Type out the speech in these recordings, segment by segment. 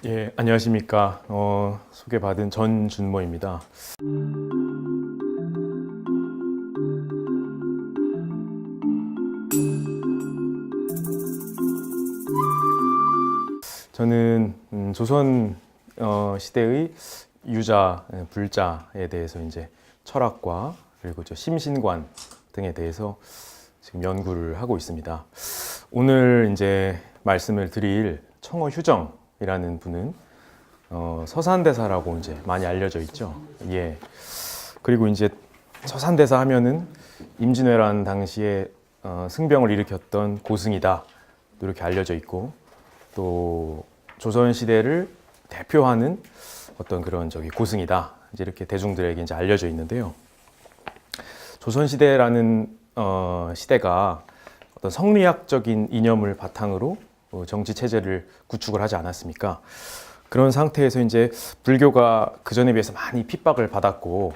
예, 안녕하십니까. 소개받은 전준모입니다. 저는 조선 시대의 유자, 불자에 대해서 이제 철학과 그리고 심신관 등에 대해서 지금 연구를 하고 있습니다. 오늘 이제 말씀을 드릴 청어휴정이라는 분은 서산대사라고 이제 많이 알려져 있죠. 예. 그리고 이제 서산대사 하면은 임진왜란 당시에 승병을 일으켰던 고승이다 이렇게 알려져 있고, 또 조선 시대를 대표하는 어떤 그런 고승이다 이제 이렇게 대중들에게 이제 알려져 있는데요. 조선 시대라는 시대가 어떤 성리학적인 이념을 바탕으로 정치 체제를 구축을 하지 않았습니까? 그런 상태에서 이제 불교가 그 전에 비해서 많이 핍박을 받았고,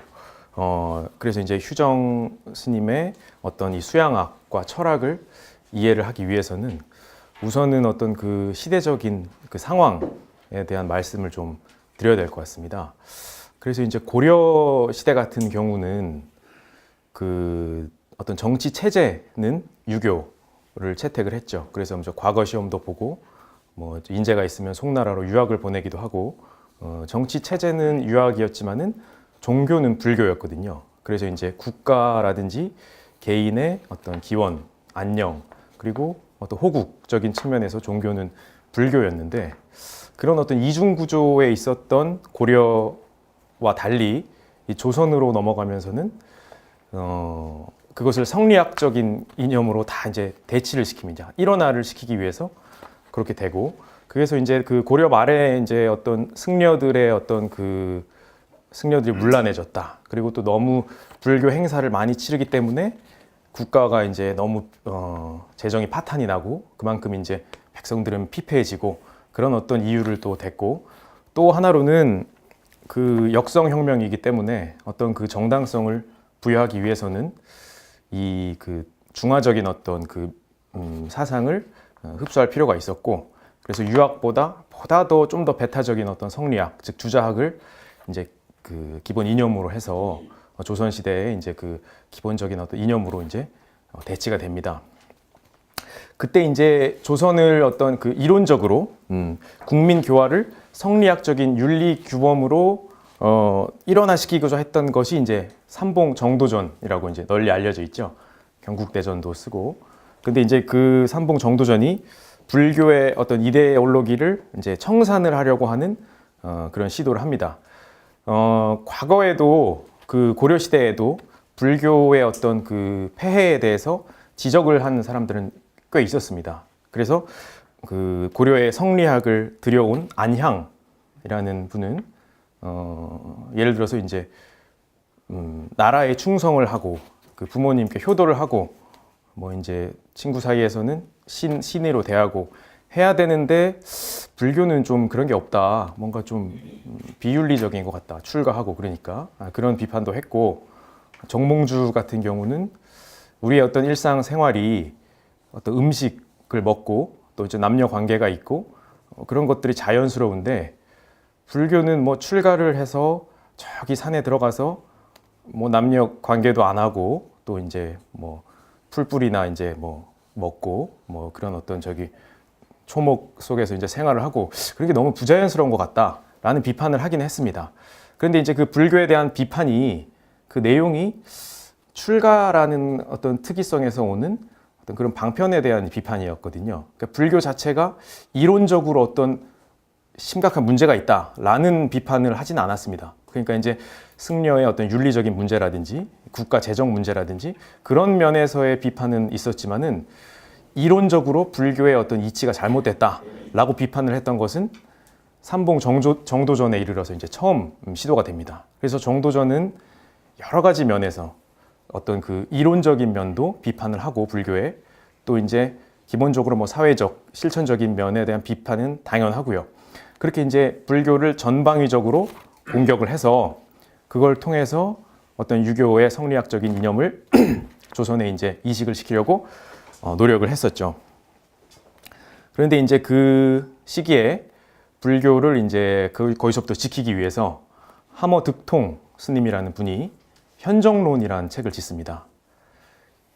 그래서 이제 휴정 스님의 어떤 이 수양학과 철학을 이해를 하기 위해서는 우선은 어떤 그 시대적인 그 상황에 대한 말씀을 좀 드려야 될 것 같습니다. 그래서 이제 고려 시대 같은 경우는 그 어떤 정치 체제는 유교를 채택을 했죠. 그래서 먼저 과거 시험도 보고, 뭐 인재가 있으면 송나라로 유학을 보내기도 하고, 정치 체제는 유학이었지만은 종교는 불교였거든요. 그래서 이제 국가라든지 개인의 어떤 기원, 안녕, 그리고 어떤 호국적인 측면에서 종교는 불교였는데, 그런 어떤 이중 구조에 있었던 고려와 달리 이 조선으로 넘어가면서는 그것을 성리학적인 이념으로 다 이제 대치를 시킵니다. 일원화를 시키기 위해서 그렇게 되고, 그래서 이제 그 고려 말에 이제 어떤 승려들의 어떤 그 승려들이 문란해졌다. 그리고 또 너무 불교 행사를 많이 치르기 때문에 국가가 이제 너무 재정이 파탄이 나고, 그만큼 이제 백성들은 피폐해지고, 그런 어떤 이유를 또 댔고, 또 하나로는 그 역성혁명이기 때문에 어떤 그 정당성을 부여하기 위해서는 이 그 중화적인 어떤 그 사상을 흡수할 필요가 있었고, 그래서 유학보다 더 좀 더 배타적인 어떤 성리학, 즉 주자학을 이제 그 기본 이념으로 해서 조선 시대에 이제 그 기본적인 어떤 이념으로 이제 대치가 됩니다. 그때 이제 조선을 어떤 그 이론적으로 국민 교화를 성리학적인 윤리 규범으로 일원화시키고자 했던 것이 이제 삼봉 정도전이라고 이제 널리 알려져 있죠. 경국대전도 쓰고. 근데 이제 그 삼봉 정도전이 불교의 어떤 이데올로기를 이제 청산을 하려고 하는 그런 시도를 합니다. 과거에도 그 고려 시대에도 불교의 어떤 그 폐해에 대해서 지적을 하는 사람들은 꽤 있었습니다. 그래서 그 고려의 성리학을 들여온 안향이라는 분은 예를 들어서 이제 나라에 충성을 하고, 그 부모님께 효도를 하고, 뭐 이제 친구 사이에서는 신의로 대하고 해야 되는데, 불교는 좀 그런 게 없다, 뭔가 좀 비윤리적인 것 같다, 출가하고 그러니까 그런 비판도 했고, 정몽주 같은 경우는 우리의 어떤 일상 생활이 어떤 음식을 먹고 또 이제 남녀 관계가 있고 그런 것들이 자연스러운데, 불교는 뭐 출가를 해서 저기 산에 들어가서 뭐 남녀 관계도 안 하고, 또 이제 뭐 풀뿌리나 이제 뭐 먹고 뭐 그런 어떤 초목 속에서 이제 생활을 하고, 그런 게 너무 부자연스러운 것 같다라는 비판을 하긴 했습니다. 그런데 이제 그 불교에 대한 비판이, 그 내용이 출가라는 어떤 특이성에서 오는 어떤 그런 방편에 대한 비판이었거든요. 그러니까 불교 자체가 이론적으로 어떤 심각한 문제가 있다라는 비판을 하진 않았습니다. 그러니까 이제 승려의 어떤 윤리적인 문제라든지 국가 재정 문제라든지 그런 면에서의 비판은 있었지만은, 이론적으로 불교의 어떤 이치가 잘못됐다라고 비판을 했던 것은 삼봉 정도전에 이르러서 이제 처음 시도가 됩니다. 그래서 정도전은 여러 가지 면에서 어떤 그 이론적인 면도 비판을 하고, 불교에 또 이제 기본적으로 뭐 사회적, 실천적인 면에 대한 비판은 당연하고요. 그렇게 이제 불교를 전방위적으로 공격을 해서 그걸 통해서 어떤 유교의 성리학적인 이념을 조선에 이제 이식을 시키려고 노력을 했었죠. 그런데 이제 그 시기에 불교를 이제 거기서부터 지키기 위해서 하머득통 스님이라는 분이 현정론이라는 책을 짓습니다.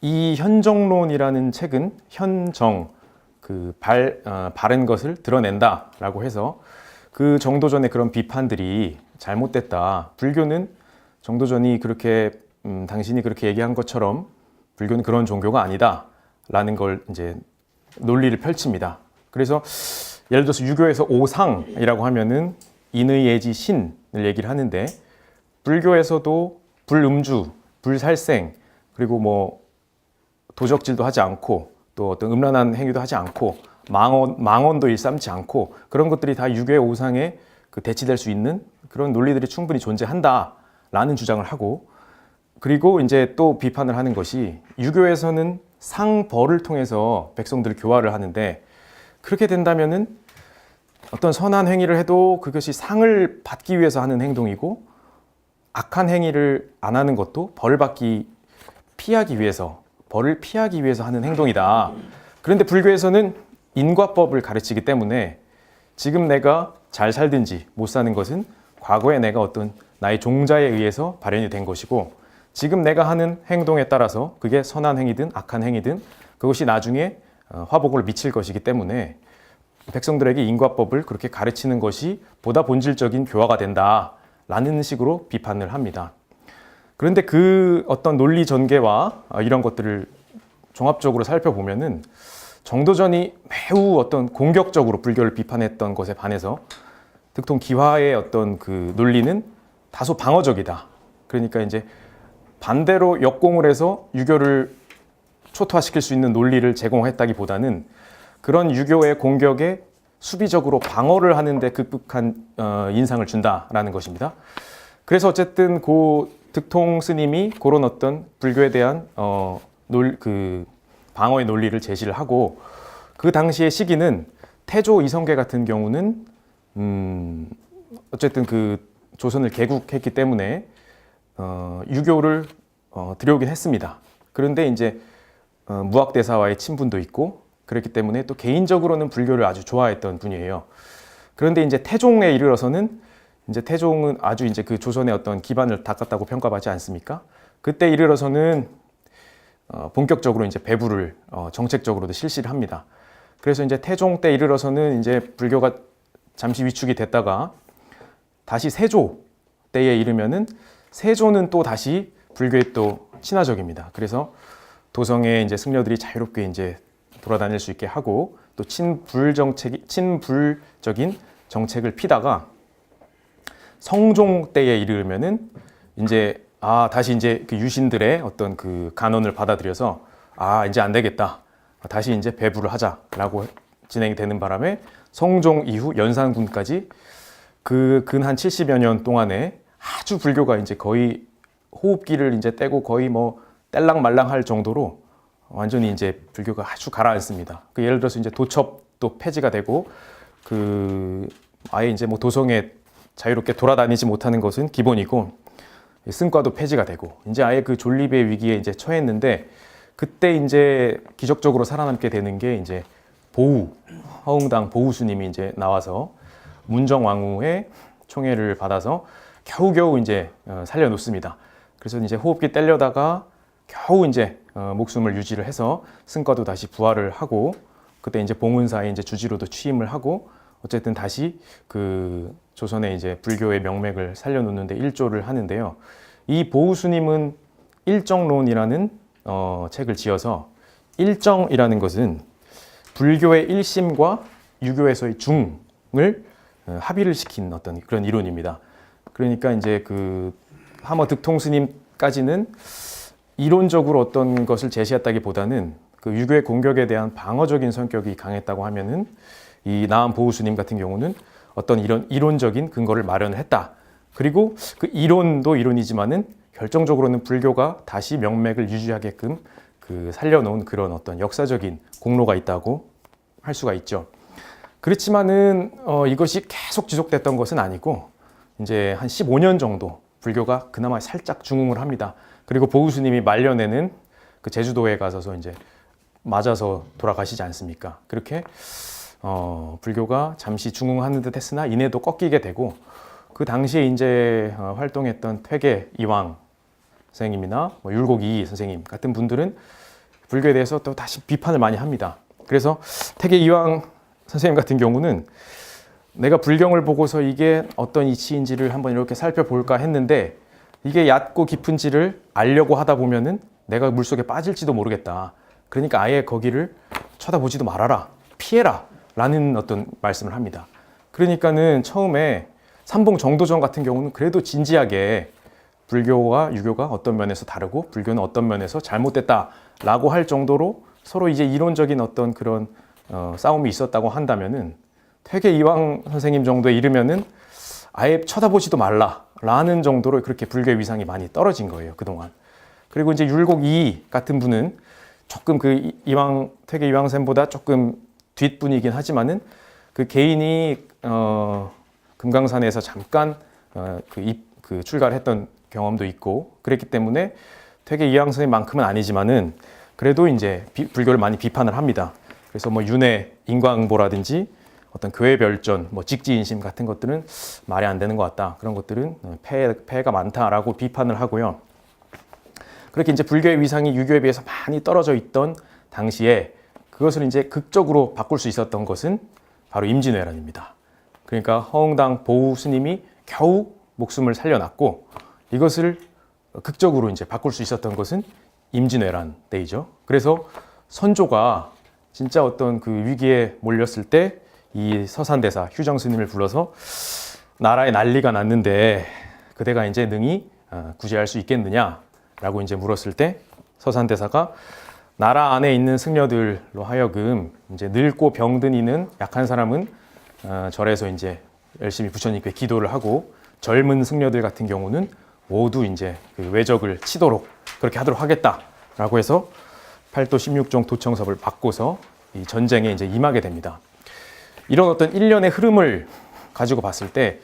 이 현정론이라는 책은 현정, 바른 것을 드러낸다라고 해서 그 정도전의 그런 비판들이 잘못됐다. 불교는 정도전이 그렇게 당신이 그렇게 얘기한 것처럼 불교는 그런 종교가 아니다라는 걸 이제 논리를 펼칩니다. 그래서 예를 들어서 유교에서 오상이라고 하면은 인의예지 신을 얘기를 하는데 불교에서도 불음주, 불살생, 그리고 뭐 도적질도 하지 않고 또 어떤 음란한 행위도 하지 않고 망언도 일삼지 않고 그런 것들이 다 유교의 오상에 대치될 수 있는 그런 논리들이 충분히 존재한다라는 주장을 하고, 그리고 이제 또 비판을 하는 것이 유교에서는 상벌을 통해서 백성들을 교화를 하는데 그렇게 된다면은 어떤 선한 행위를 해도 그것이 상을 받기 위해서 하는 행동이고 악한 행위를 안 하는 것도 벌을 피하기 위해서 하는 행동이다. 그런데 불교에서는 인과법을 가르치기 때문에 지금 내가 잘 살든지 못 사는 것은 과거에 내가 어떤 나의 종자에 의해서 발현이 된 것이고 지금 내가 하는 행동에 따라서 그게 선한 행위든 악한 행위든 그것이 나중에 화복을 미칠 것이기 때문에 백성들에게 인과법을 그렇게 가르치는 것이 보다 본질적인 교화가 된다라는 식으로 비판을 합니다. 그런데 그 어떤 논리 전개와 이런 것들을 종합적으로 살펴보면은 정도전이 매우 어떤 공격적으로 불교를 비판했던 것에 반해서 득통 기화의 어떤 그 논리는 다소 방어적이다. 그러니까 이제 반대로 역공을 해서 유교를 초토화시킬 수 있는 논리를 제공했다기보다는 그런 유교의 공격에 수비적으로 방어를 하는데 극복한 인상을 준다라는 것입니다. 그래서 어쨌든 득통 스님이 그런 어떤 불교에 대한 방어의 논리를 제시를 하고 그 당시의 시기는 태조 이성계 같은 경우는 어쨌든 그 조선을 개국했기 때문에 유교를 들여오긴 했습니다. 그런데 이제 무학대사와의 친분도 있고 그렇기 때문에 또 개인적으로는 불교를 아주 좋아했던 분이에요. 그런데 이제 태종에 이르러서는 이제 태종은 아주 이제 그 조선의 어떤 기반을 닦았다고 평가받지 않습니까? 그때 이르러서는 본격적으로 이제 배부를 정책적으로도 실시를 합니다. 그래서 이제 태종 때 이르러서는 이제 불교가 잠시 위축이 됐다가 다시 세조 때에 이르면은 세조는 또 다시 불교에 또 친화적입니다. 그래서 도성에 이제 승려들이 자유롭게 이제 돌아다닐 수 있게 하고 또 친불적인 정책을 피다가 성종 때에 이르면은 이제 다시 이제 그 유신들의 어떤 그 간언을 받아들여서 이제 안 되겠다. 다시 이제 배부를 하자라고 진행이 되는 바람에 성종 이후 연산군까지 그 근 한 70여 년 동안에 아주 불교가 이제 거의 호흡기를 이제 떼고 거의 뭐 뗄랑말랑 할 정도로 완전히 이제 불교가 아주 가라앉습니다. 예를 들어서 이제 도첩도 폐지가 되고 아예 이제 뭐 도성에 자유롭게 돌아다니지 못하는 것은 기본이고 승과도 폐지가 되고 이제 아예 그 존립의 위기에 이제 처했는데 그때 이제 기적적으로 살아남게 되는 게 이제 허흥당 보우 스님이 이제 나와서 문정왕후의 총애를 받아서 겨우겨우 이제 살려놓습니다. 그래서 이제 호흡기 떼려다가 겨우 이제 목숨을 유지를 해서 승과도 다시 부활을 하고 그때 이제 봉은사의 이제 주지로도 취임을 하고 어쨌든 다시 그 조선의 이제 불교의 명맥을 살려놓는데 일조를 하는데요. 이 보우 스님은 일정론이라는 책을 지어서 일정이라는 것은 불교의 일심과 유교에서의 중을 합의를 시킨 어떤 그런 이론입니다. 그러니까 이제 그 하머득통 스님까지는 이론적으로 어떤 것을 제시했다기보다는 그 유교의 공격에 대한 방어적인 성격이 강했다고 하면은 이 나암 보우 스님 같은 경우는 어떤 이런 이론적인 근거를 마련을 했다. 그리고 그 이론도 이론이지만은 결정적으로는 불교가 다시 명맥을 유지하게끔 그 살려놓은 그런 어떤 역사적인 공로가 있다고 할 수가 있죠. 그렇지만은 이것이 계속 지속됐던 것은 아니고 이제 한 15년 정도 불교가 그나마 살짝 중흥을 합니다. 그리고 보우 스님이 말년에는 그 제주도에 가서서 이제 맞아서 돌아가시지 않습니까? 그렇게 불교가 잠시 중흥하는 듯 했으나 이내도 꺾이게 되고, 그 당시에 이제 활동했던 퇴계 이황 선생님이나 뭐 율곡이 선생님 같은 분들은 불교에 대해서 또 다시 비판을 많이 합니다. 그래서 퇴계 이황 선생님 같은 경우는 내가 불경을 보고서 이게 어떤 이치인지를 한번 이렇게 살펴볼까 했는데, 이게 얕고 깊은지를 알려고 하다 보면은 내가 물속에 빠질지도 모르겠다. 그러니까 아예 거기를 쳐다보지도 말아라, 피해라 라는 어떤 말씀을 합니다. 그러니까는 처음에 삼봉 정도전 같은 경우는 그래도 진지하게 불교와 유교가 어떤 면에서 다르고 불교는 어떤 면에서 잘못됐다라고 할 정도로 서로 이제 이론적인 어떤 그런 싸움이 있었다고 한다면은, 퇴계 이황 선생님 정도에 이르면은 아예 쳐다보지도 말라라는 정도로 그렇게 불교의 위상이 많이 떨어진 거예요, 그동안. 그리고 이제 율곡 이 같은 분은 조금 그 퇴계 이황 쌤보다 조금 뒷분이긴 하지만은 그 개인이 금강산에서 잠깐 그 출가를 했던 경험도 있고 그랬기 때문에 퇴계 이황 선생님만큼은 아니지만은 그래도 이제 불교를 많이 비판을 합니다. 그래서 뭐 윤회, 인과응보라든지 어떤 교회 별전, 뭐 직지인심 같은 것들은 말이 안 되는 것 같다. 그런 것들은 폐해가 많다라고 비판을 하고요. 그렇게 이제 불교의 위상이 유교에 비해서 많이 떨어져 있던 당시에 그것을 이제 극적으로 바꿀 수 있었던 것은 바로 임진왜란입니다. 그러니까 허응당 보우 스님이 겨우 목숨을 살려놨고, 이것을 극적으로 이제 바꿀 수 있었던 것은 임진왜란 때이죠. 그래서 선조가 진짜 어떤 그 위기에 몰렸을 때 이 서산대사 휴정 스님을 불러서 나라에 난리가 났는데 그대가 이제 능히 구제할 수 있겠느냐라고 이제 물었을 때, 서산대사가 나라 안에 있는 승려들로 하여금 이제 늙고 병든 이는 약한 사람은 절에서 이제 열심히 부처님께 기도를 하고, 젊은 승려들 같은 경우는 모두 이제 그 외적을 치도록 그렇게 하도록 하겠다라고 해서 8도 16종 도청섭을 바꿔서 이 전쟁에 이제 임하게 됩니다. 이런 어떤 일련의 흐름을 가지고 봤을 때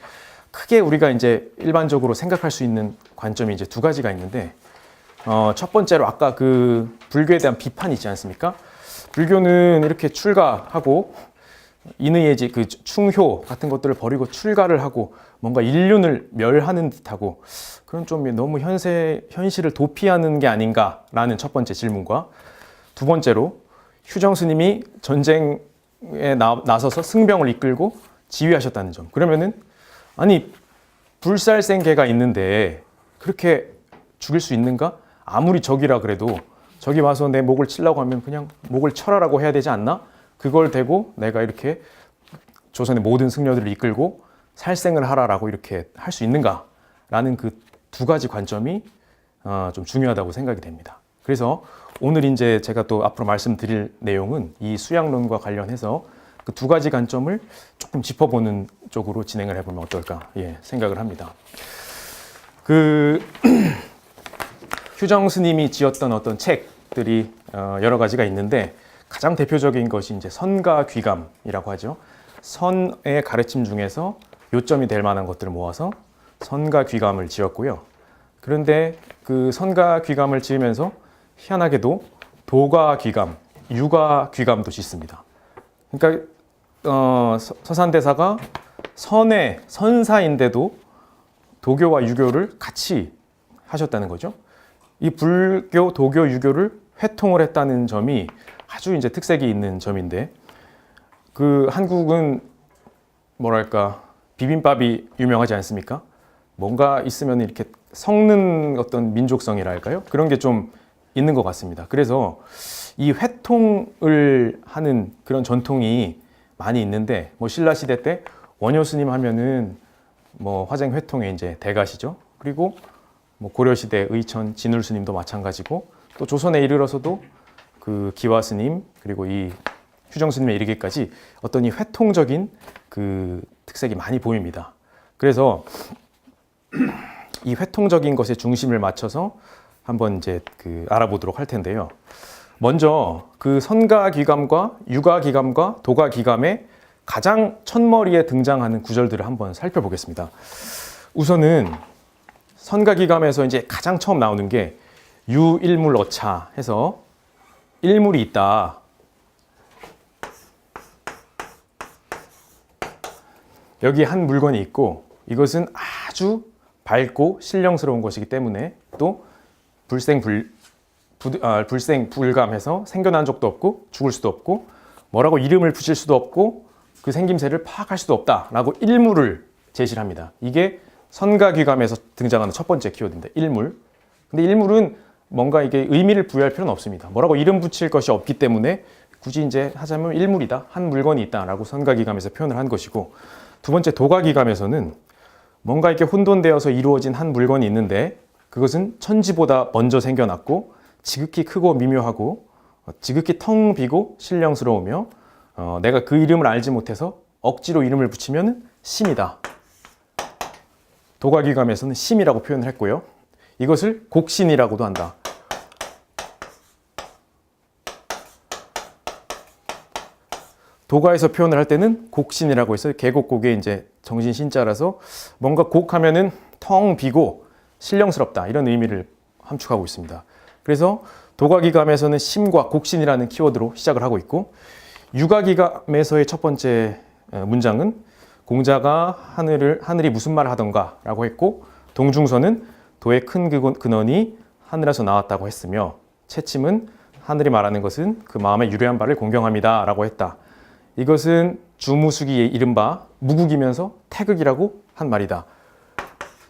크게 우리가 이제 일반적으로 생각할 수 있는 관점이 이제 두 가지가 있는데, 첫 번째로 아까 그 불교에 대한 비판이 있지 않습니까? 불교는 이렇게 출가하고 인의예지 그 충효 같은 것들을 버리고 출가를 하고 뭔가 인륜을 멸하는 듯하고, 그런 좀 너무 현실을 도피하는 게 아닌가라는 첫 번째 질문과, 두 번째로 휴정 스님이 전쟁에 나서서 승병을 이끌고 지휘하셨다는 점. 그러면은 아니 불살생 개가 있는데 그렇게 죽일 수 있는가? 아무리 적이라 그래도 적이 와서 내 목을 치려고 하면 그냥 목을 쳐라라고 해야 되지 않나? 그걸 대고 내가 이렇게 조선의 모든 승려들을 이끌고 살생을 하라라고 이렇게 할 수 있는가? 라는 그 두 가지 관점이 좀 중요하다고 생각이 됩니다. 그래서 오늘 이제 제가 또 앞으로 말씀드릴 내용은 이 수양론과 관련해서 그 두 가지 관점을 조금 짚어보는 쪽으로 진행을 해보면 어떨까 생각을 합니다. 그 휴정 스님이 지었던 어떤 책들이 여러 가지가 있는데, 가장 대표적인 것이 이제 선가귀감이라고 하죠. 선의 가르침 중에서 요점이 될 만한 것들을 모아서 선가귀감을 지었고요. 그런데 그 선가귀감을 지으면서 희한하게도 도가귀감, 유가귀감도 짓습니다. 그러니까 서산대사가 선의 선사인데도 도교와 유교를 같이 하셨다는 거죠. 이 불교, 도교, 유교를 회통을 했다는 점이 아주 이제 특색이 있는 점인데, 그 한국은 뭐랄까 비빔밥이 유명하지 않습니까? 뭔가 있으면 이렇게 섞는 어떤 민족성이랄까요? 그런 게 좀 있는 것 같습니다. 그래서 이 회통을 하는 그런 전통이 많이 있는데, 뭐 신라 시대 때 원효 스님 하면은 뭐 화쟁 회통의 이제 대가시죠. 그리고 뭐 고려 시대 의천 진울 스님도 마찬가지고, 또 조선에 이르러서도 그 기화 스님 그리고 이 휴정 스님에 이르기까지 어떤 이 회통적인 그 특색이 많이 보입니다. 그래서 이 회통적인 것에 중심을 맞춰서 한번 이제 그 알아보도록 할 텐데요. 먼저 그 선가귀감과 유가귀감과 도가귀감의 가장 첫머리에 등장하는 구절들을 한번 살펴보겠습니다. 우선은 선가귀감에서 이제 가장 처음 나오는 게 유일물어차 해서 일물이 있다. 여기 한 물건이 있고 이것은 아주 밝고 신령스러운 것이기 때문에 또 불생불감해서 생겨난 적도 없고 죽을 수도 없고 뭐라고 이름을 붙일 수도 없고 그 생김새를 파악할 수도 없다라고 일물을 제시를 합니다. 이게 선가귀감에서 등장하는 첫 번째 키워드입니다. 일물. 근데 일물은 뭔가 이게 의미를 부여할 필요는 없습니다. 뭐라고 이름 붙일 것이 없기 때문에 굳이 이제 하자면 일물이다, 한 물건이 있다라고 선가귀감에서 표현을 한 것이고, 두 번째 도가귀감에서는 뭔가 이렇게 혼돈되어서 이루어진 한 물건이 있는데 그것은 천지보다 먼저 생겨났고 지극히 크고 미묘하고 지극히 텅 비고 신령스러우며 내가 그 이름을 알지 못해서 억지로 이름을 붙이면 심이다. 도가귀감에서는 심이라고 표현을 했고요. 이것을 곡신이라고도 한다. 도가에서 표현을 할 때는 곡신이라고 해서 계곡곡의 이제 정신 신자라서 뭔가 곡하면은 텅 비고 신령스럽다 이런 의미를 함축하고 있습니다. 그래서 도가귀감에서는 심과 곡신이라는 키워드로 시작을 하고 있고, 유가귀감에서의 첫 번째 문장은 공자가 하늘이 무슨 말을 하던가 라고 했고, 동중서는 도의 큰 근원이 하늘에서 나왔다고 했으며, 채침은 하늘이 말하는 것은 그 마음에 유래한 바를 공경합니다 라고 했다. 이것은 주무수기의 이른바 무국이면서 태극이라고 한 말이다.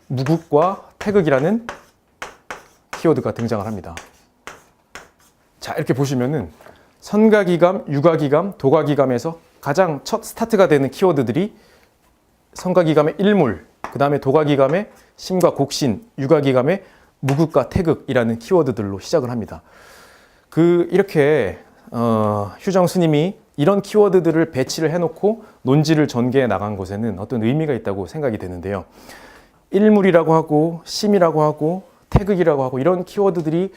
무국과 태극이라는 키워드가 등장을 합니다. 자, 이렇게 보시면은 선가귀감, 유가귀감, 도가귀감에서 가장 첫 스타트가 되는 키워드들이 선가귀감의 일물, 그 다음에 도가귀감의 심과 곡신, 유가귀감의 무국과 태극이라는 키워드들로 시작을 합니다. 이렇게 휴정 스님이 이런 키워드들을 배치를 해놓고 논지를 전개해 나간 것에는 어떤 의미가 있다고 생각이 되는데요. 일물이라고 하고 심이라고 하고 태극이라고 하고 이런 키워드들이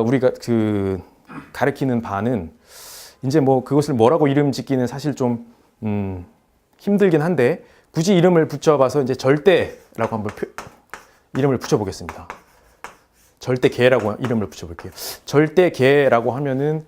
우리가 가리키는 바는 이제 뭐 그것을 뭐라고 이름 짓기는 사실 좀 힘들긴 한데, 굳이 이름을 붙여봐서 이제 절대라고 한번 이름을 붙여보겠습니다. 절대계라고 이름을 붙여볼게요. 절대계라고 하면은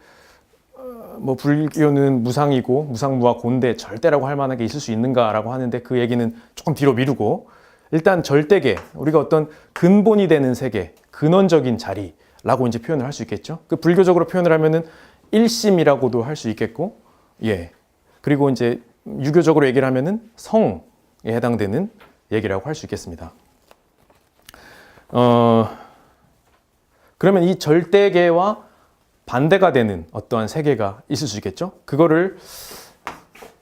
뭐 불교는 무상이고 무상무와 곤대 절대라고 할 만한 게 있을 수 있는가라고 하는데 그 얘기는 조금 뒤로 미루고, 일단 절대계, 우리가 어떤 근본이 되는 세계, 근원적인 자리라고 이제 표현을 할 수 있겠죠. 그 불교적으로 표현을 하면은 일심이라고도 할 수 있겠고, 예. 그리고 이제 유교적으로 얘기를 하면은 성에 해당되는 얘기라고 할 수 있겠습니다. 그러면 이 절대계와 반대가 되는 어떠한 세계가 있을 수 있겠죠. 그거를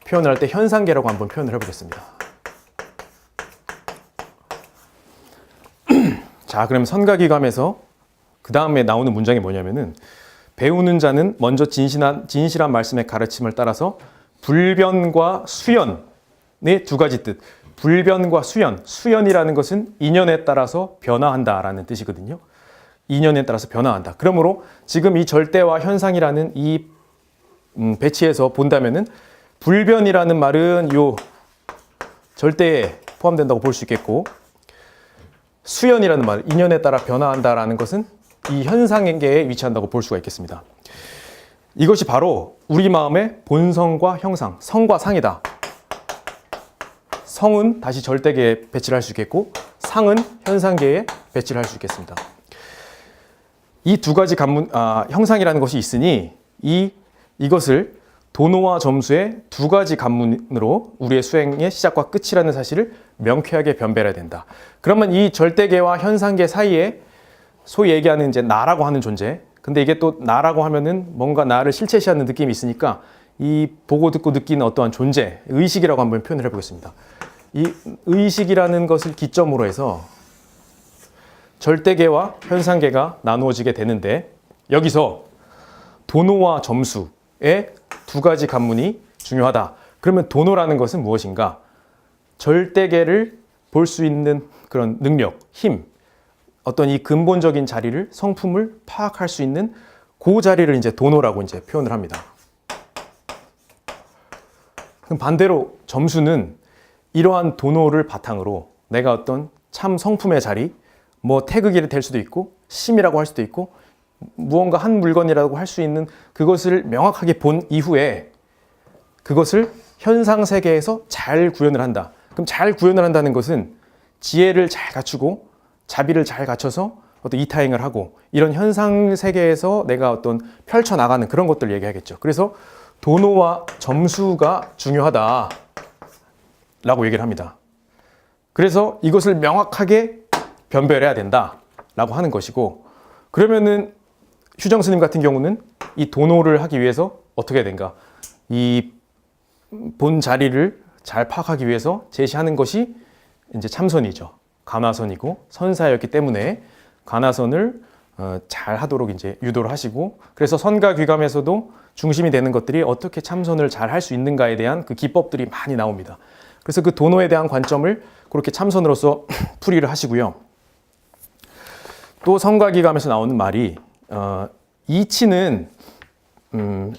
표현을 할 때 현상계라고 한번 표현을 해보겠습니다. 자, 그럼 선가귀감에서 그 다음에 나오는 문장이 뭐냐면은, 배우는 자는 먼저 진실한 말씀의 가르침을 따라서 불변과 수연의 두 가지 뜻. 불변과 수연. 수연이라는 것은 인연에 따라서 변화한다라는 뜻이거든요. 인연에 따라서 변화한다. 그러므로 지금 이 절대와 현상이라는 이 배치에서 본다면은 불변이라는 말은 요 절대에 포함된다고 볼 수 있겠고, 수연이라는 말, 인연에 따라 변화한다라는 것은 이 현상계에 위치한다고 볼 수가 있겠습니다. 이것이 바로 우리 마음의 본성과 형상, 성과 상이다. 성은 다시 절대계에 배치를 할 수 있겠고, 상은 현상계에 배치를 할 수 있겠습니다. 이 두 가지 형상이라는 것이 있으니 이것을 도노와 점수의 두 가지 관문으로 우리의 수행의 시작과 끝이라는 사실을 명쾌하게 변별해야 된다. 그러면 이 절대계와 현상계 사이에 소위 얘기하는 이제 나라고 하는 존재, 근데 이게 또 나라고 하면은 뭔가 나를 실체시하는 느낌이 있으니까 이 보고 듣고 느끼는 어떠한 존재, 의식이라고 한번 표현을 해보겠습니다. 이 의식이라는 것을 기점으로 해서 절대계와 현상계가 나누어지게 되는데, 여기서 도노와 점수의 두 가지 관문이 중요하다. 그러면 도노라는 것은 무엇인가? 절대계를 볼 수 있는 그런 능력, 힘, 어떤 이 근본적인 자리를, 성품을 파악할 수 있는 그 자리를 이제 도노라고 이제 표현을 합니다. 그럼 반대로 점수는 이러한 도노를 바탕으로 내가 어떤 참 성품의 자리, 뭐 태극이 될 수도 있고 심이라고 할 수도 있고 무언가 한 물건이라고 할 수 있는 그것을 명확하게 본 이후에 그것을 현상 세계에서 잘 구현을 한다. 그럼 잘 구현을 한다는 것은 지혜를 잘 갖추고 자비를 잘 갖춰서 어떤 이타행을 하고 이런 현상 세계에서 내가 어떤 펼쳐나가는 그런 것들을 얘기하겠죠. 그래서 도노와 점수가 중요하다라고 얘기를 합니다. 그래서 이것을 명확하게 변별해야 된다라고 하는 것이고, 그러면은 휴정 스님 같은 경우는 이 도노를 하기 위해서 어떻게 해야 된가? 이 본 자리를 잘 파악하기 위해서 제시하는 것이 이제 참선이죠. 간화선이고 선사였기 때문에 간화선을 잘 하도록 이제 유도를 하시고, 그래서 선과 귀감에서도 중심이 되는 것들이 어떻게 참선을 잘 할 수 있는가에 대한 그 기법들이 많이 나옵니다. 그래서 그 도노에 대한 관점을 그렇게 참선으로서 풀이를 하시고요. 또 선과 귀감에서 나오는 말이 이치는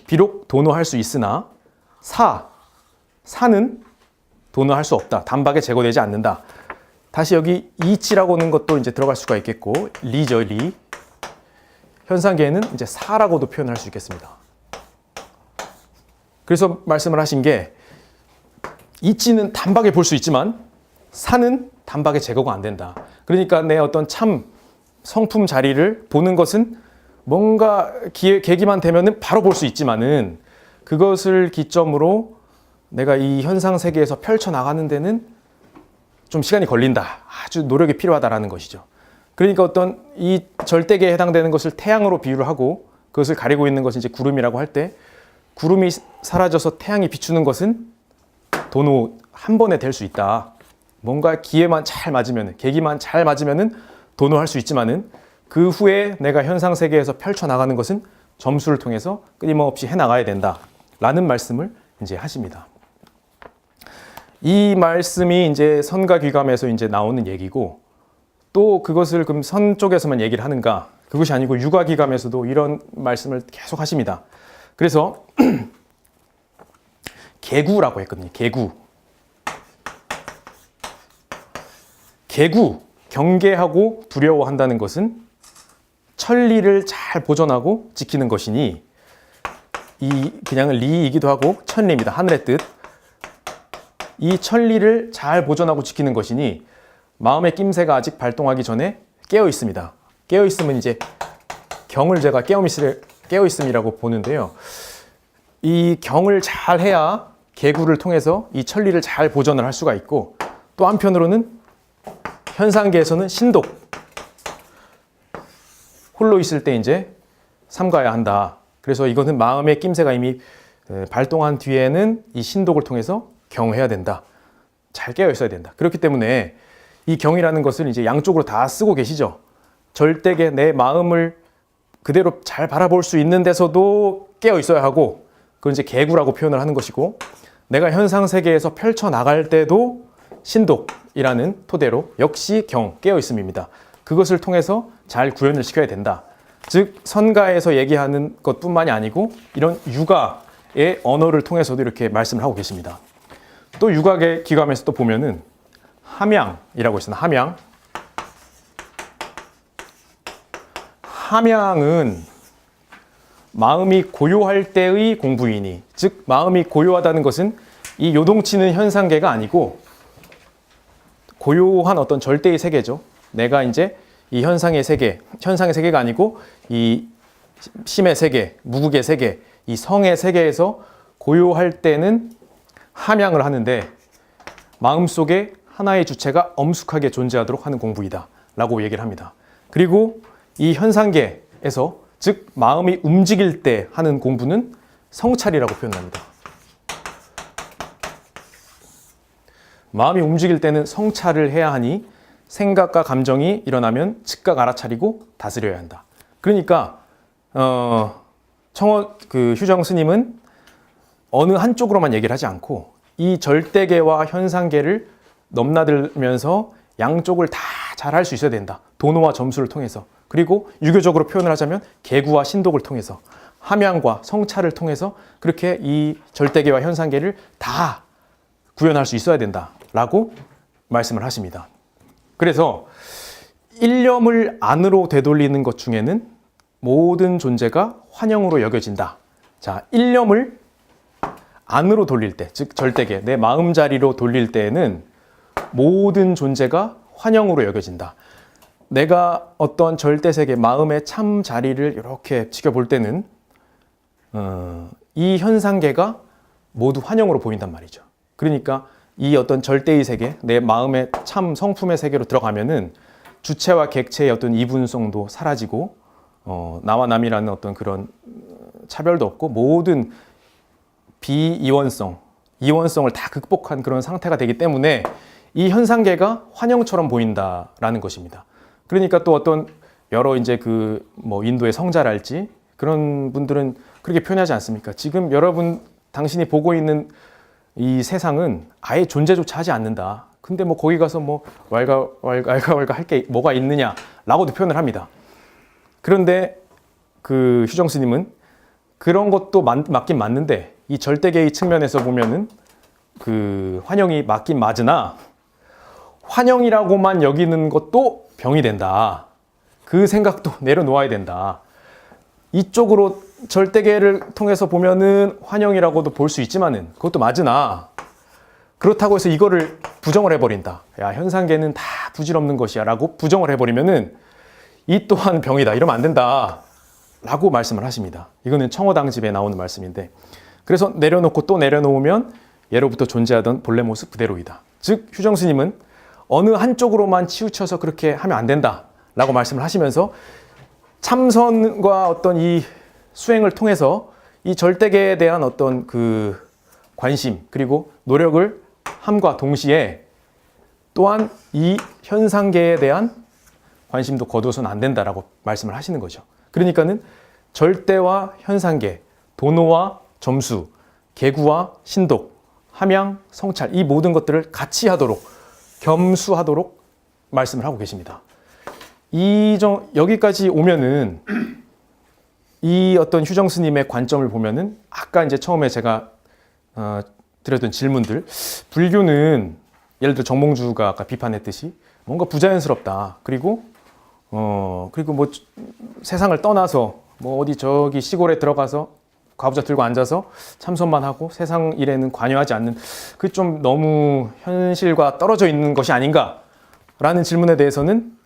비록 도노할 수 있으나 사는 도노할 수 없다. 단박에 제거되지 않는다. 다시 여기 이치라고 하는 것도 이제 들어갈 수가 있겠고, 리죠, 리. 현상계에는 이제 사라고도 표현할 수 있겠습니다. 그래서 말씀을 하신 게 이치는 단박에 볼 수 있지만 사는 단박에 제거가 안 된다. 그러니까 내 어떤 참 성품 자리를 보는 것은 뭔가 계기만 되면은 바로 볼 수 있지만은 그것을 기점으로 내가 이 현상 세계에서 펼쳐 나가는 데는 좀 시간이 걸린다. 아주 노력이 필요하다라는 것이죠. 그러니까 어떤 이 절대계에 해당되는 것을 태양으로 비유를 하고 그것을 가리고 있는 것이 이제 구름이라고 할 때, 구름이 사라져서 태양이 비추는 것은 도노 한 번에 될 수 있다. 뭔가 기회만 잘 맞으면, 계기만 잘 맞으면은 도노할 수 있지만은 그 후에 내가 현상 세계에서 펼쳐 나가는 것은 점수를 통해서 끊임없이 해 나가야 된다라는 말씀을 이제 하십니다. 이 말씀이 이제 선과 귀감에서 이제 나오는 얘기고, 또 그것을 그럼 선 쪽에서만 얘기를 하는가? 그것이 아니고 유과 귀감에서도 이런 말씀을 계속 하십니다. 그래서 개구라고 했거든요. 개구, 경계하고 두려워한다는 것은 천리를 잘 보존하고 지키는 것이니, 이 그냥 리이기도 하고 천리입니다. 하늘의 뜻. 이 천리를 잘 보존하고 지키는 것이니 마음의 낌새가 아직 발동하기 전에 깨어 있습니다. 깨어 있으면 이제 경을 제가 깨어 있음이라고 보는데요. 이 경을 잘 해야 개구를 통해서 이 천리를 잘 보존을 할 수가 있고, 또 한편으로는 현상계에서는 신독, 홀로 있을 때 이제 삼가야 한다. 그래서 이것은 마음의 낌새가 이미 발동한 뒤에는 이 신독을 통해서 경해야 된다. 잘 깨어 있어야 된다. 그렇기 때문에 이 경이라는 것을 이제 양쪽으로 다 쓰고 계시죠. 절대계 내 마음을 그대로 잘 바라볼 수 있는 데서도 깨어 있어야 하고, 그건 이제 개구라고 표현을 하는 것이고, 내가 현상 세계에서 펼쳐 나갈 때도 신독이라는 토대로 역시 깨어 있음입니다. 그것을 통해서 잘 구현을 시켜야 된다. 즉 선가에서 얘기하는 것뿐만이 아니고 이런 유가의 언어를 통해서도 이렇게 말씀을 하고 계십니다. 또 유각의 기감에서 또 보면은 함양이라고 있습니다. 함양은 마음이 고요할 때의 공부이니, 즉 마음이 고요하다는 것은 이 요동치는 현상계가 아니고 고요한 어떤 절대의 세계죠. 내가 이제 이 현상의 세계가 아니고 이 심의 세계, 무국의 세계, 이 성의 세계에서 고요할 때는 함양을 하는데 마음속에 하나의 주체가 엄숙하게 존재하도록 하는 공부이다 라고 얘기를 합니다. 그리고 이 현상계에서, 즉 마음이 움직일 때 하는 공부는 성찰이라고 표현합니다. 마음이 움직일 때는 성찰을 해야 하니 생각과 감정이 일어나면 즉각 알아차리고 다스려야 한다. 그러니까 휴정 스님은 어느 한쪽으로만 얘기를 하지 않고 이 절대계와 현상계를 넘나들면서 양쪽을 다 잘 할 수 있어야 된다. 도노와 점수를 통해서, 그리고 유교적으로 표현을 하자면 개구와 신독을 통해서, 함양과 성찰을 통해서 그렇게 이 절대계와 현상계를 다 구현할 수 있어야 된다라고 말씀을 하십니다. 그래서 일념을 안으로 되돌리는 것 중에는 모든 존재가 환영으로 여겨진다. 자, 일념을 안으로 돌릴 때, 즉 절대계, 내 마음자리로 돌릴 때에는 모든 존재가 환영으로 여겨진다. 내가 어떤 절대세계, 마음의 참 자리를 이렇게 지켜볼 때는 이 현상계가 모두 환영으로 보인단 말이죠. 그러니까 이 어떤 절대의 세계, 내 마음의 참 성품의 세계로 들어가면은 주체와 객체의 어떤 이분성도 사라지고 나와 남이라는 어떤 그런 차별도 없고 모든 비이원성, 이원성을 다 극복한 그런 상태가 되기 때문에 이 현상계가 환영처럼 보인다라는 것입니다. 그러니까 또 어떤 여러 이제 뭐 인도의 성자랄지 그런 분들은 그렇게 표현하지 않습니까? 지금 여러분 당신이 보고 있는 이 세상은 아예 존재조차 하지 않는다. 근데 뭐 거기 가서 뭐 왈가왈가 할 게 뭐가 있느냐라고도 표현을 합니다. 그런데 휴정 스님은 그런 것도 맞긴 맞는데 이 절대계의 측면에서 보면은 환영이 맞긴 맞으나 환영이라고만 여기는 것도 병이 된다. 그 생각도 내려놓아야 된다. 이쪽으로 절대계를 통해서 보면은 환영이라고도 볼 수 있지만은 그것도 맞으나 그렇다고 해서 이거를 부정을 해버린다. 야, 현상계는 다 부질없는 것이야 라고 부정을 해버리면은 이 또한 병이다. 이러면 안 된다. 라고 말씀을 하십니다. 이거는 청어당집에 나오는 말씀인데 그래서 내려놓고 또 내려놓으면 예로부터 존재하던 본래 모습 그대로이다. 즉 휴정 스님은 어느 한쪽으로만 치우쳐서 그렇게 하면 안 된다. 라고 말씀을 하시면서 참선과 어떤 이 수행을 통해서 이 절대계에 대한 어떤 관심 그리고 노력을 함과 동시에 또한 이 현상계에 대한 관심도 거두어서는 안 된다라고 말씀을 하시는 거죠. 그러니까는 절대와 현상계, 도노와 점수, 계구와 신독, 함양, 성찰 이 모든 것들을 같이 하도록 겸수하도록 말씀을 하고 계십니다. 여기까지 오면은 이 어떤 휴정 스님의 관점을 보면은 아까 이제 처음에 제가 드렸던 질문들 불교는 예를 들어 정몽주가 아까 비판했듯이 뭔가 부자연스럽다. 그리고 뭐 세상을 떠나서 뭐 어디 저기 시골에 들어가서 과부자 들고 앉아서 참선만 하고 세상 일에는 관여하지 않는 그 좀 너무 현실과 떨어져 있는 것이 아닌가라는 질문에 대해서는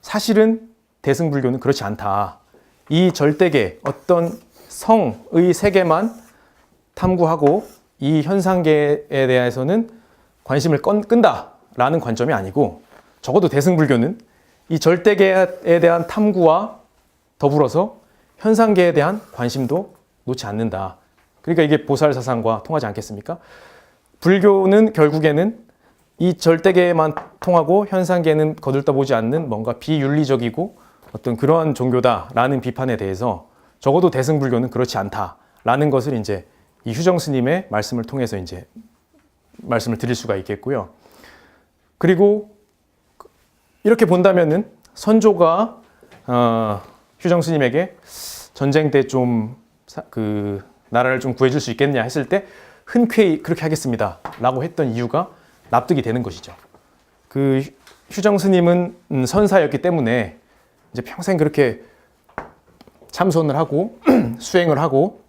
사실은 대승불교는 그렇지 않다. 이 절대계 어떤 성의 세계만 탐구하고 이 현상계에 대해서는 관심을 끈다라는 관점이 아니고 적어도 대승불교는 이 절대계에 대한 탐구와 더불어서 현상계에 대한 관심도 놓지 않는다. 그러니까 이게 보살사상과 통하지 않겠습니까? 불교는 결국에는 이 절대계에만 통하고 현상계는 거들떠보지 않는 뭔가 비윤리적이고 어떤 그러한 종교다라는 비판에 대해서 적어도 대승불교는 그렇지 않다라는 것을 이제 이 휴정 스님의 말씀을 통해서 이제 말씀을 드릴 수가 있겠고요. 그리고 이렇게 본다면은 선조가 휴정 스님에게 전쟁 때 좀 나라를 좀 구해줄 수 있겠냐 했을 때 흔쾌히 그렇게 하겠습니다 라고 했던 이유가 납득이 되는 것이죠. 휴정 스님은 선사였기 때문에 이제 평생 그렇게 참선을 하고 수행을 하고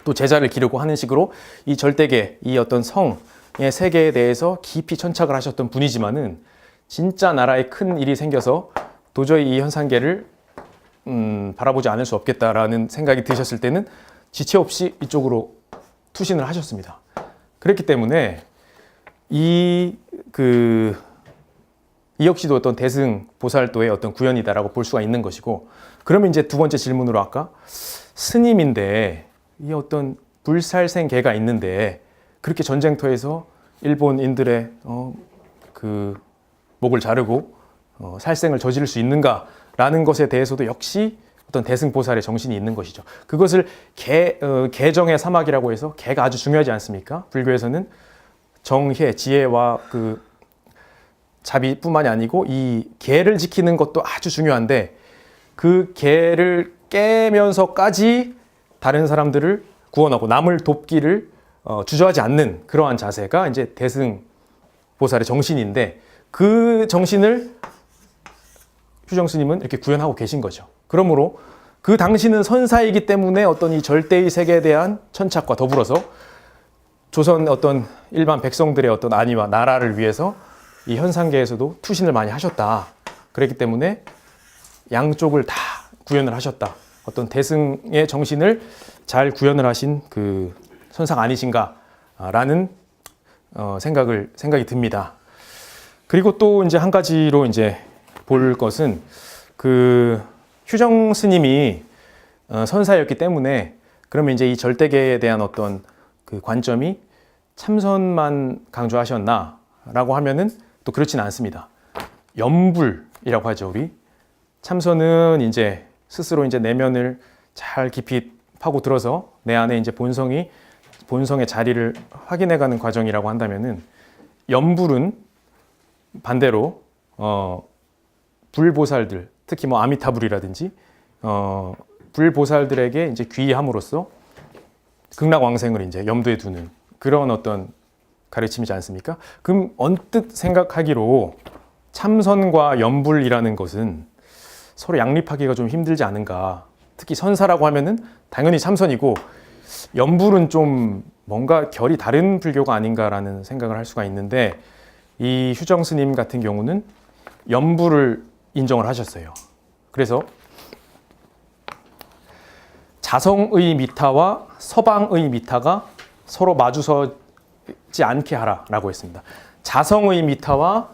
또 제자를 기르고 하는 식으로 이 절대계, 이 어떤 성의 세계에 대해서 깊이 천착을 하셨던 분이지만은 진짜 나라에 큰 일이 생겨서 도저히 이 현상계를 바라보지 않을 수 없겠다라는 생각이 드셨을 때는 지체 없이 이쪽으로 투신을 하셨습니다. 그렇기 때문에 이 역시도 어떤 대승 보살도의 어떤 구현이다라고 볼 수가 있는 것이고, 그러면 이제 두 번째 질문으로 아까 스님인데 이 어떤 불살생계가 있는데 그렇게 전쟁터에서 일본인들의 목을 자르고 살생을 저지를 수 있는가라는 것에 대해서도 역시 어떤 대승보살의 정신이 있는 것이죠. 그것을 개정의 사막이라고 해서 개가 아주 중요하지 않습니까? 불교에서는 정혜, 지혜와 자비뿐만이 아니고 이 개를 지키는 것도 아주 중요한데 그 개를 깨면서까지 다른 사람들을 구원하고 남을 돕기를 주저하지 않는 그러한 자세가 이제 대승보살의 정신인데, 그 정신을 휴정 스님은 이렇게 구현하고 계신 거죠. 그러므로 그 당시는 선사이기 때문에 어떤 이 절대의 세계에 대한 천착과 더불어서 조선 어떤 일반 백성들의 어떤 안위와 나라를 위해서 이 현상계에서도 투신을 많이 하셨다. 그랬기 때문에 양쪽을 다 구현을 하셨다. 어떤 대승의 정신을 잘 구현을 하신 그 선상 아니신가라는 생각이 듭니다. 그리고 또 이제 한 가지로 이제 볼 것은 그 휴정 스님이 선사였기 때문에 그러면 이제 이 절대계에 대한 어떤 그 관점이 참선만 강조하셨나라고 하면은 또 그렇지는 않습니다. 염불이라고 하죠, 우리. 참선은 이제 스스로 이제 내면을 잘 깊이 파고 들어서 내 안에 이제 본성의 자리를 확인해가는 과정이라고 한다면은 염불은 반대로 불보살들, 특히 뭐 아미타불이라든지 불보살들에게 이제 귀의함으로써 극락왕생을 이제 염두에 두는 그런 어떤 가르침이지 않습니까? 그럼 언뜻 생각하기로 참선과 염불이라는 것은 서로 양립하기가 좀 힘들지 않은가. 특히 선사라고 하면은 당연히 참선이고 염불은 좀 뭔가 결이 다른 불교가 아닌가라는 생각을 할 수가 있는데 이 휴정 스님 같은 경우는 염불을 인정을 하셨어요. 그래서 자성의 미타와 서방의 미타가 서로 마주서지 않게 하라라고 했습니다. 자성의 미타와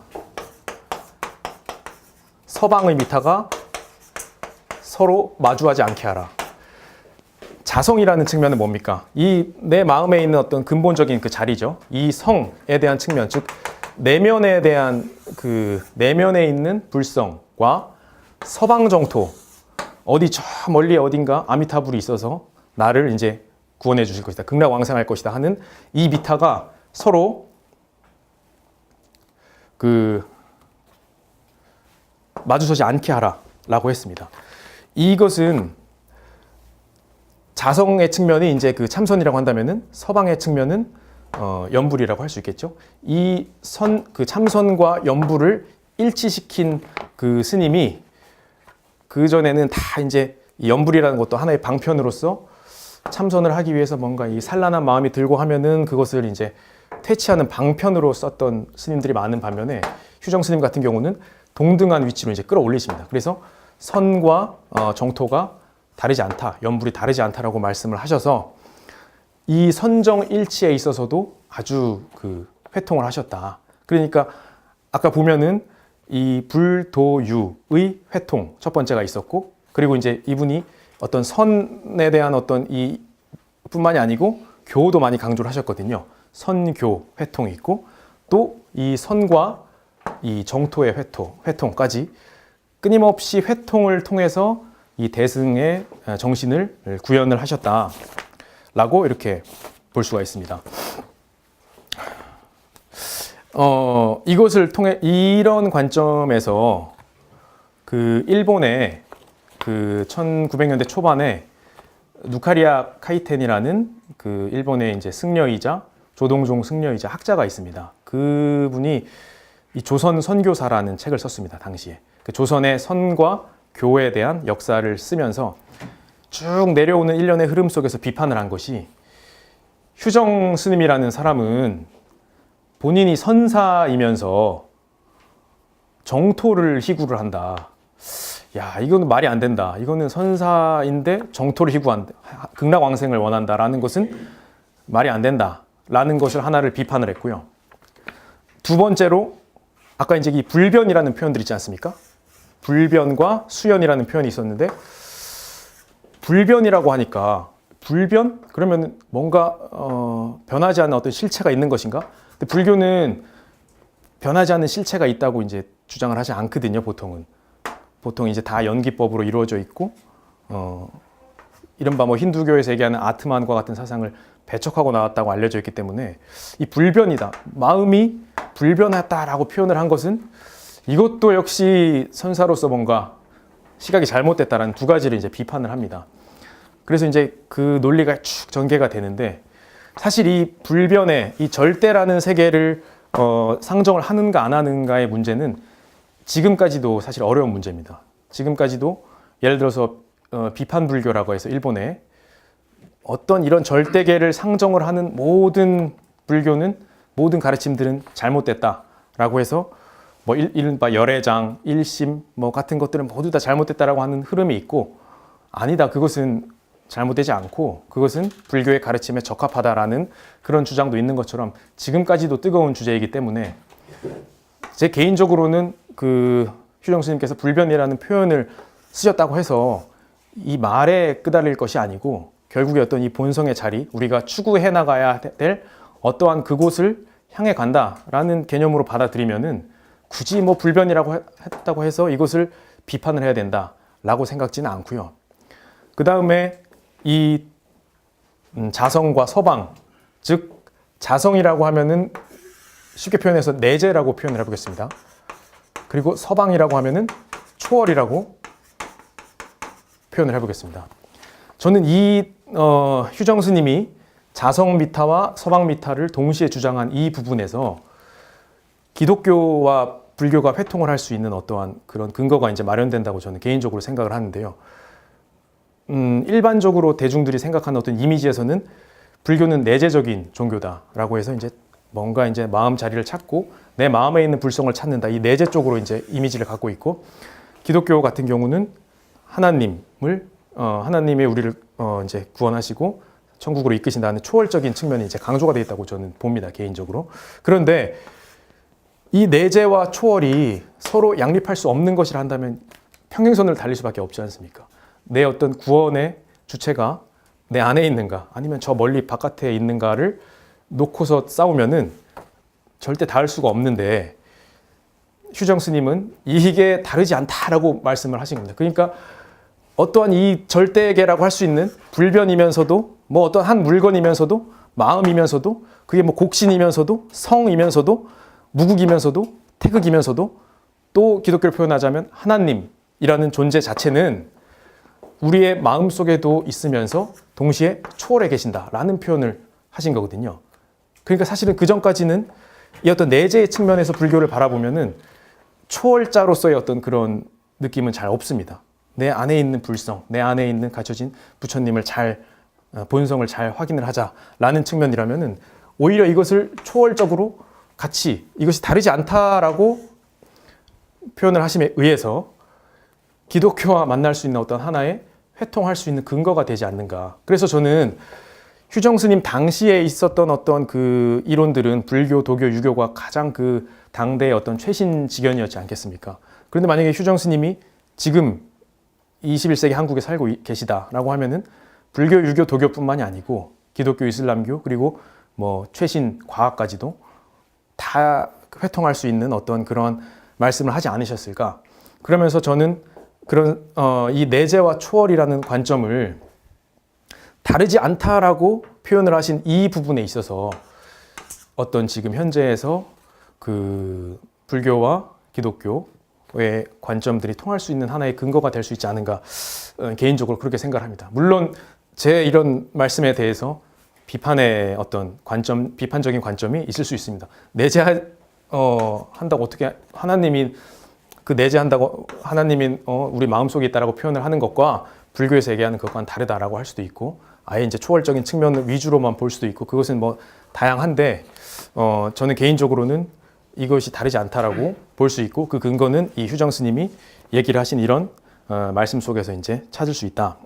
서방의 미타가 서로 마주하지 않게 하라. 자성이라는 측면은 뭡니까? 이 내 마음에 있는 어떤 근본적인 그 자리죠. 이 성에 대한 측면, 즉 내면에 대한 그 내면에 있는 불성과 서방 정토, 어디 저 멀리 어딘가 아미타불이 있어서 나를 이제 구원해 주실 것이다. 극락왕생할 것이다 하는 이 미타가 서로 그 마주서지 않게 하라라고 했습니다. 이것은 자성의 측면이 이제 그 참선이라고 한다면은 서방의 측면은 염불이라고 할 수 있겠죠. 그 참선과 염불을 일치시킨 그 스님이 그 전에는 다 이제 이 염불이라는 것도 하나의 방편으로서 참선을 하기 위해서 뭔가 이 산란한 마음이 들고 하면은 그것을 이제 퇴치하는 방편으로 썼던 스님들이 많은 반면에 휴정 스님 같은 경우는 동등한 위치로 이제 끌어올리십니다. 그래서 선과 정토가 다르지 않다, 염불이 다르지 않다라고 말씀을 하셔서 이 선정 일치에 있어서도 아주 그 회통을 하셨다. 그러니까 아까 보면은 이 불도유의 회통 첫 번째가 있었고, 그리고 이제 이분이 어떤 선에 대한 어떤 이 뿐만이 아니고 교도 많이 강조를 하셨거든요. 선교 회통이 있고 또 이 선과 이 정토의 회통까지 끊임없이 회통을 통해서 이 대승의 정신을 구현을 하셨다라고 이렇게 볼 수가 있습니다. 이것을 통해 이런 관점에서 그 일본의 그 1900년대 초반에 누카리아 카이텐이라는 그 일본의 이제 승려이자 조동종 승려이자 학자가 있습니다. 그분이 이 조선 선교사라는 책을 썼습니다. 당시에 그 조선의 선과 교에 대한 역사를 쓰면서 쭉 내려오는 일련의 흐름 속에서 비판을 한 것이, 휴정 스님이라는 사람은 본인이 선사이면서 정토를 희구를 한다. 야, 이거는 말이 안 된다. 이거는 선사인데 정토를 희구한다. 극락왕생을 원한다라는 것은 말이 안 된다라는 것을 하나를 비판을 했고요. 두 번째로 아까 이제 이 불변이라는 표현들 있지 않습니까? 불변과 수연이라는 표현이 있었는데, 불변이라고 하니까 불변? 그러면 뭔가 변하지 않는 어떤 실체가 있는 것인가? 근데 불교는 변하지 않는 실체가 있다고 이제 주장을 하지 않거든요. 보통 이제 다 연기법으로 이루어져 있고 이른바 뭐 힌두교에서 얘기하는 아트만과 같은 사상을 배척하고 나왔다고 알려져 있기 때문에 이 불변이다, 마음이 불변했다라고 표현을 한 것은 이것도 역시 선사로서 뭔가 시각이 잘못됐다라는 두 가지를 이제 비판을 합니다. 그래서 이제 그 논리가 쭉 전개가 되는데, 사실 이 불변의 이 절대라는 세계를 상정을 하는가 안 하는가의 문제는 지금까지도 사실 어려운 문제입니다. 지금까지도 예를 들어서 비판 불교라고 해서 일본에 어떤 이런 절대계를 상정을 하는 모든 불교는 모든 가르침들은 잘못됐다라고 해서 뭐 이른바 열애장, 일심 뭐 같은 것들은 모두 다 잘못됐다라고 하는 흐름이 있고, 아니다, 그것은 잘못되지 않고 그것은 불교의 가르침에 적합하다라는 그런 주장도 있는 것처럼 지금까지도 뜨거운 주제이기 때문에, 제 개인적으로는 그 휴정 스님께서 불변이라는 표현을 쓰셨다고 해서 이 말에 끄달릴 것이 아니고, 결국에 어떤 이 본성의 자리, 우리가 추구해 나가야 될 어떠한 그곳을 향해 간다라는 개념으로 받아들이면은 굳이 뭐 불변이라고 했다고 해서 이것을 비판을 해야 된다라고 생각지는 않고요. 그 다음에 이 자성과 서방, 즉 자성이라고 하면은 쉽게 표현해서 내재라고 표현을 해보겠습니다. 그리고 서방이라고 하면은 초월이라고 표현을 해보겠습니다. 저는 이 휴정 스님이 자성 미타와 서방 미타를 동시에 주장한 이 부분에서 기독교와 불교가 회통을 할 수 있는 어떠한 그런 근거가 이제 마련된다고 저는 개인적으로 생각을 하는데요. 일반적으로 대중들이 생각하는 어떤 이미지에서는 불교는 내재적인 종교다라고 해서 이제 뭔가 이제 마음 자리를 찾고 내 마음에 있는 불성을 찾는다, 이 내재 쪽으로 이제 이미지를 갖고 있고, 기독교 같은 경우는 하나님이 우리를 이제 구원하시고 천국으로 이끄신다는 초월적인 측면이 이제 강조가 되어 있다고 저는 봅니다, 개인적으로. 그런데 이 내재와 초월이 서로 양립할 수 없는 것이라 한다면 평행선을 달릴 수밖에 없지 않습니까? 내 어떤 구원의 주체가 내 안에 있는가, 아니면 저 멀리 바깥에 있는가를 놓고서 싸우면은 절대 닿을 수가 없는데, 휴정 스님은 이게 다르지 않다라고 말씀을 하신 겁니다. 그러니까 어떠한 이 절대계라고 할 수 있는 불변이면서도, 뭐 어떤 한 물건이면서도, 마음이면서도, 그게 뭐 곡신이면서도, 성이면서도, 무국이면서도, 태극이면서도, 또 기독교를 표현하자면 하나님이라는 존재 자체는 우리의 마음 속에도 있으면서 동시에 초월해 계신다라는 표현을 하신 거거든요. 그러니까 사실은 그 전까지는 이 어떤 내재의 측면에서 불교를 바라보면은 초월자로서의 어떤 그런 느낌은 잘 없습니다. 내 안에 있는 불성, 내 안에 있는 갖춰진 부처님을 본성을 잘 확인을 하자라는 측면이라면은 오히려 이것을 초월적으로 같이, 이것이 다르지 않다라고 표현을 하심에 의해서 기독교와 만날 수 있는 어떤 하나의 회통할 수 있는 근거가 되지 않는가. 그래서 저는 휴정 스님 당시에 있었던 어떤 그 이론들은 불교, 도교, 유교가 가장 그 당대의 어떤 최신 지견이었지 않겠습니까? 그런데 만약에 휴정 스님이 지금 21세기 한국에 살고 계시다라고 하면은 불교, 유교, 도교뿐만이 아니고 기독교, 이슬람교, 그리고 뭐 최신 과학까지도 다 회통할 수 있는 어떤 그런 말씀을 하지 않으셨을까? 그러면서 저는 그런 이 내재와 초월이라는 관점을 다르지 않다라고 표현을 하신 이 부분에 있어서 어떤 지금 현재에서 그 불교와 기독교의 관점들이 통할 수 있는 하나의 근거가 될 수 있지 않은가, 개인적으로 그렇게 생각을 합니다. 물론 제 이런 말씀에 대해서 비판의 어떤 관점, 비판적인 관점이 있을 수 있습니다. 한다고 어떻게 하나님이 그 내재한다고 하나님이 우리 마음속에 있다라고 표현을 하는 것과 불교에서 얘기하는 것과는 다르다라고 할 수도 있고, 아예 이제 초월적인 측면을 위주로만 볼 수도 있고, 그것은 뭐 다양한데, 저는 개인적으로는 이것이 다르지 않다라고 볼 수 있고, 그 근거는 이 휴정 스님이 얘기를 하신 이런 말씀 속에서 이제 찾을 수 있다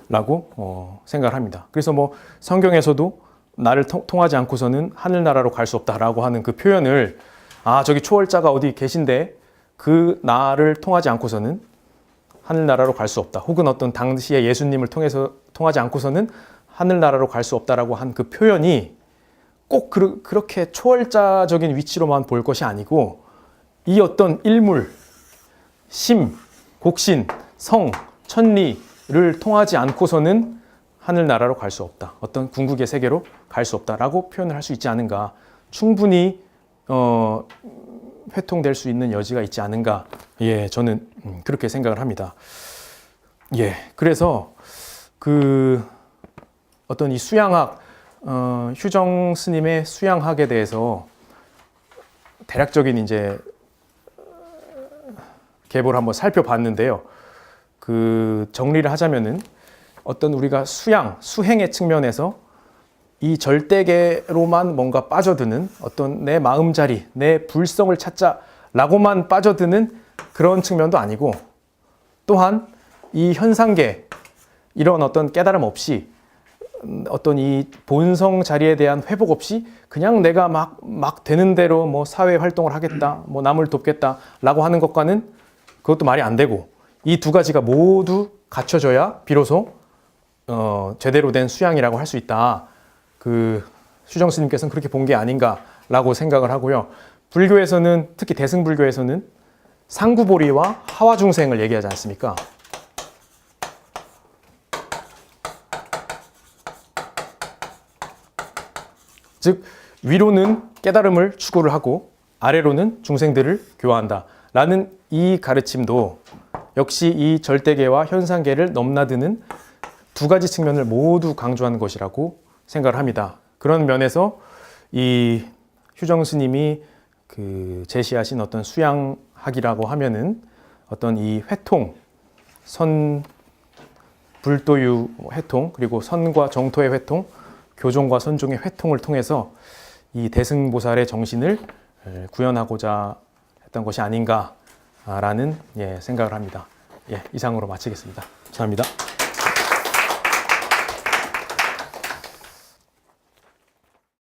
라고 생각을 합니다. 그래서 뭐 성경에서도 나를 통하지 않고서는 하늘나라로 갈 수 없다라고 하는 그 표현을, 저기 초월자가 어디 계신데 그 나를 통하지 않고서는 하늘나라로 갈 수 없다, 혹은 어떤 당시에 예수님을 통하지 않고서는 하늘나라로 갈 수 없다라고 한 그 표현이 꼭 그렇게 초월자적인 위치로만 볼 것이 아니고, 이 어떤 일물, 심, 곡신, 성, 천리를 통하지 않고서는 하늘나라로 갈 수 없다, 어떤 궁극의 세계로 갈 수 없다라고 표현을 할 수 있지 않은가, 충분히 회통될 수 있는 여지가 있지 않은가, 저는 그렇게 생각을 합니다. 그래서 그 어떤 이 수양학, 휴정 스님의 수양학에 대해서 대략적인 이제 계보를 한번 살펴봤는데요. 그 정리를 하자면은 어떤 우리가 수양의 측면에서 이 절대계로만 뭔가 빠져드는 어떤 내 마음자리, 내 불성을 찾자라고만 빠져드는 그런 측면도 아니고, 또한 이 현상계, 이런 어떤 깨달음 없이, 어떤 이 본성 자리에 대한 회복 없이 그냥 내가 막 되는 대로 뭐 사회 활동을 하겠다, 뭐 남을 돕겠다라고 하는 것과는 그것도 말이 안 되고, 이 두 가지가 모두 갖춰져야 비로소 제대로 된 수양이라고 할 수 있다. 수정 스님께서는 그렇게 본 게 아닌가라고 생각을 하고요. 불교에서는, 특히 대승불교에서는 상구보리와 하와중생을 얘기하지 않습니까? 즉 위로는 깨달음을 추구를 하고 아래로는 중생들을 교화한다 라는 이 가르침도 역시 이 절대계와 현상계를 넘나드는 두 가지 측면을 모두 강조하는 것이라고 생각을 합니다. 그런 면에서 이 휴정 스님이 제시하신 어떤 수양학이라고 하면은 어떤 이 회통, 불도유 회통, 그리고 선과 정토의 회통, 교종과 선종의 회통을 통해서 이 대승보살의 정신을 구현하고자 했던 것이 아닌가라는 생각을 합니다. 이상으로 마치겠습니다. 감사합니다.